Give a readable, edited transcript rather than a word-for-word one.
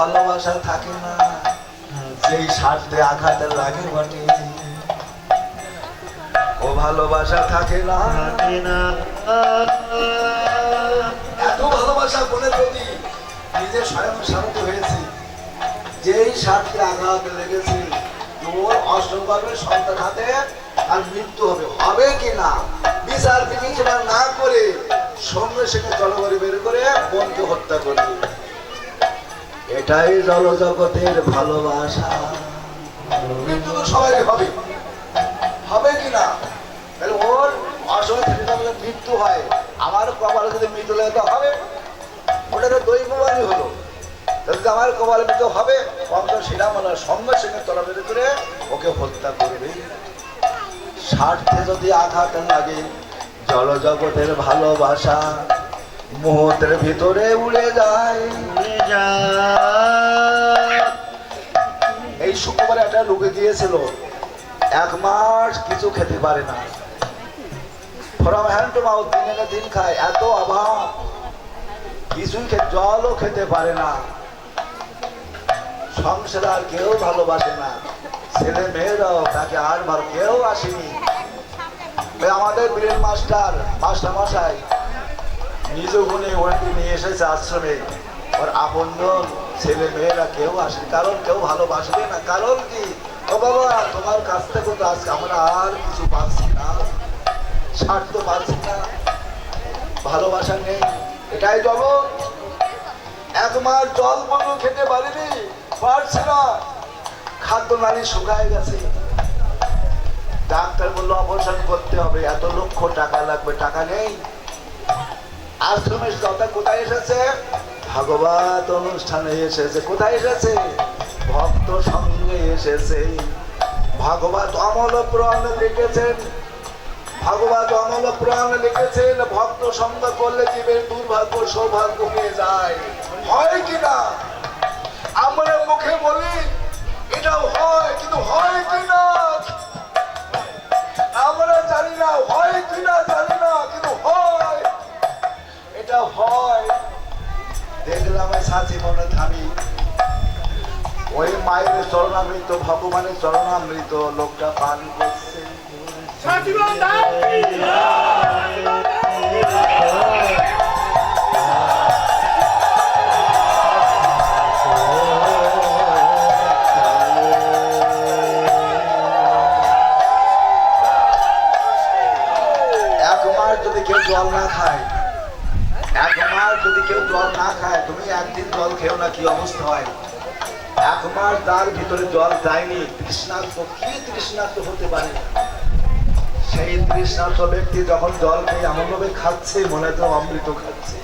ভালোবাসা থাকে না, সেই স্বার্থে আঘাতের লাগে বটে। ও ভালোবাসা থাকে না, এত ভালোবাসা বোনের প্রতি নিজে স্বয়ং শান্ত হয়েছে, যেই স্বার্থে আঘাত লেগেছে তোর অষ্টমগর্ভের সন্তান হাতে আর মৃত্যু হবে, হবে কি না বিচার বিবেচনা না করে সঙ্গে সঙ্গে জলবায়ু বের করে বোনকে হত্যা করবে। এটাই জলজগতের ভালোবাসা। মৃত্যু তো সবাই হবে, হবে কি না? তাহলে ওর অসময় থেকে মৃত্যু হয়, আমার কপালে যদি মৃত্যু লাগে হবে, ওটা তো দৈববাণী হলো। তাহলে আমার কপালে মৃত্যু হবে, অন্তর সেটা মনে সঙ্গে সঙ্গে তলাবের করে ওকে হত্যা করবে। স্বার্থে যদি আঘাত লাগে জলজগতের ভালোবাসা মুহূর্তের ভিতরে উড়ে যায়। এই শুক্রবারে একটা রোগী গিয়েছিল, 1 মাস কিছু খেতে পারে না, ফ্রম হ্যান্ড টু মাউথ, দিনে দিন খায়, এত অভাব, কিছুই জলও খেতে পারে না, সংসার আর কেউ ভালোবাসে না, ছেলে মেয়েরাও তাকে আর কেউ আসেনি। আমাদের বীরেন মাস্টার মশাই নিজ গুণে ওয়ান্টি নিয়ে এসেছে আশ্রমে, ওর আপনজন ছেলে মেয়েরা কেউ আসে, কারণ কেউ ভালোবাসবে না। কারণ কি? ও বাবা, তোমার কাছ থেকে তো আজকে আমরা আর কিছু পাচ্ছি না, স্বার্থ পাচ্ছি না, ভালোবাসা নেই। এটাই জগৎ। 1 মাস জল বন্ধ খেতে পারিনি, পারছে না, খাদ্য নালী শুকায় গেছে, ডাক্তার বললো অপারেশন করতে হবে, এত লক্ষ টাকা লাগবে, টাকা নেই। আশ্রমের কথা কোথায় এসেছে? ভাগবত অনুষ্ঠানে এসেছে। কোথায় এসেছে? ভক্ত সঙ্গে এসেছে। ভাগবত অমল পুরাণ লিখেছেন, ভাগবত অমল পুরাণ লিখেছেন, ভক্ত সঙ্গ করলে জীবের দুর্ভাগ্য সৌভাগ্য হয়ে যায়। হয় কিনা? আমরা মুখে বলি এটাও হয়, কিন্তু হয় কিনা আমরা জানি না, হয় কিনা জানি না, কিন্তু হয়, এটা হয়। দেখলাম সাথী মনে থামি, ওই মায়ের চরণামৃত, ভগবানের চরণামৃত লোকটা পান করছে। যদি কেউ জল না খায়, 1 মাস যদি কেউ জল না খায়, তুমি একদিন জল খেও না, কি অবস্থা হয়? 1 মাস তার ভিতরে জল যায়নি, তৃষ্ণার্ত, কি তৃষ্ণার্ত হতে পারে? সেই তৃষ্ণার্ত ব্যক্তি যখন জল খেয়ে এমন ভাবে খাচ্ছে, মনে তো অমৃত খাচ্ছে।